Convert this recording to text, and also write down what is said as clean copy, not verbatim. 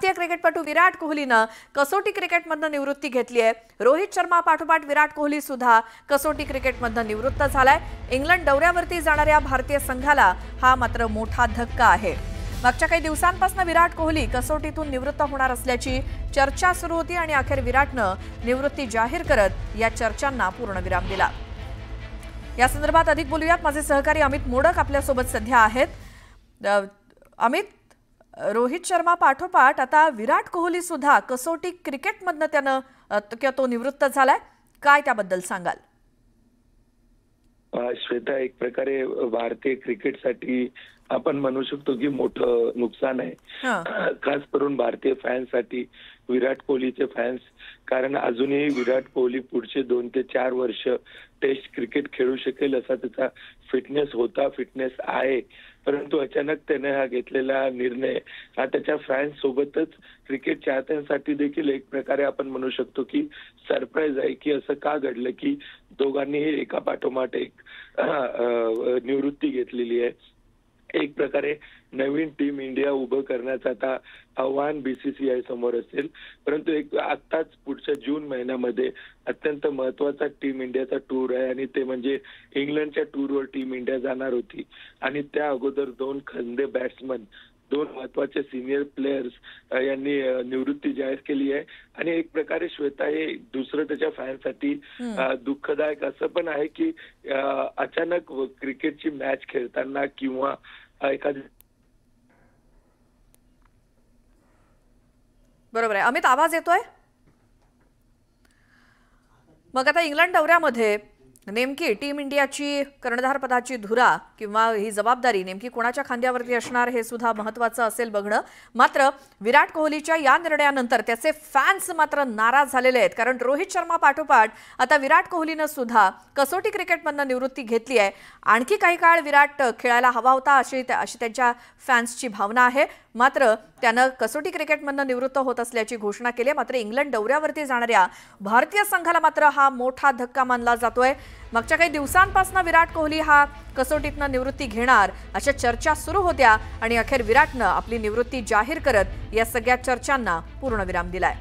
भारतीय क्रिकेटपटू विराट कोहलीनं कसोटी क्रिकेटमधून निवृत्ती घेतली आहे। रोहित शर्मा पाठोपाठ विराट कोहली सुद्धा कसोटी क्रिकेटमधून निवृत्त झालाय। इंग्लंड दौऱ्यावरती जाणाऱ्या भारतीय संघाला हा मात्र मोठा धक्का आहे। मागच्या काही दिवसांपासून विराट कोहली कसोटीतून निवृत्त होणार असल्याची चर्चा सुरू होती आणि अखेर विराटनं निवृत्ती जाहीर करत या चर्चांना पूर्णविराम दिला। या संदर्भात अधिक बोलूयात, माझे सहकारी अमित मोडक आपल्यासोबत सध्या आहेत। अमित, रोहित शर्मा पाठोपाठ आता विराट कोहली सुद्धा कसोटी क्रिकेटमधनं त्यानं तो निवृत्त झालाय, काय त्याबद्दल सांगाल? श्वेता, एक प्रकारे भारतीय क्रिकेटसाठी आपण म्हणू शकतो की मोठं नुकसान आहे, खास करून भारतीय फॅन्ससाठी, विराट कोहलीचे फॅन्स। कारण अजूनही विराट कोहली पुढचे 2 ते 4 वर्ष टेस्ट क्रिकेट खेळू शकेल असा त्याचा फिटनेस आहे। परंतु अचानक त्याने हा घेतलेला निर्णय हा त्याच्या फॅन्स सोबतच क्रिकेट चाहत्यांसाठी देखील एक प्रकारे आपण म्हणू शकतो की सरप्राईज आहे की असं का घडलं की दोघांनीही एका पाठोपाठ एक निवृत्ती घेतलेली आहे। एक प्रकारे नवीन टीम इंडिया उभं करण्याचं आता आव्हान बीसीसीआय समोर असेल। परंतु एक आताच पुढच्या जून महिन्यामध्ये अत्यंत महत्वाचा टीम इंडियाचा टूर आहे आणि ते म्हणजे इंग्लंडच्या टूरवर टीम इंडिया जाणार होती आणि त्या अगोदर 2 खंदे बॅट्समन, 2 महत्वाचे सिनियर प्लेयर्स यांनी निवृत्ती जाहीर केली आहे। आणि एक प्रकारे श्वेता, हे दुसरं त्याच्या फॅन्ससाठी दुःखदायक असं पण आहे की अचानक क्रिकेटची मॅच खेळताना किंवा एखादी। बरोबर आहे अमित, आवाज येतोय? मग आता इंग्लंड दौऱ्यामध्ये नेमकी टीम इंडियाची कर्णधारपदाची धुरा किंवा ही जबाबदारी नेमकी कोणाच्या खांद्यावरती असणार हे सुद्धा महत्त्वाचं असेल बघणं। मात्र विराट कोहलीच्या या निर्णयानंतर त्याचे फॅन्स मात्र नाराज झालेले आहेत, कारण रोहित शर्मा पाठोपाठ आता विराट कोहलीनं सुद्धा कसोटी क्रिकेटमधनं निवृत्ती घेतली आहे। आणखी काही काळ विराट खेळायला हवा होता अशी त्यांच्या फॅन्सची भावना आहे। मात्र त्यानं कसोटी क्रिकेटमधनं निवृत्त होत असल्याची घोषणा केली आहे। मात्र इंग्लंड दौऱ्यावरती जाणाऱ्या भारतीय संघाला मात्र हा मोठा धक्का मानला जातोय। मागच्या काही दिवसांपासून विराट कोहली हा कसोटीतनं निवृत्ती घेणार अशा चर्चा सुरू होत्या आणि अखेर विराटनं आपली निवृत्ती जाहीर करत या सगळ्या चर्चांना पूर्णविराम दिलाय।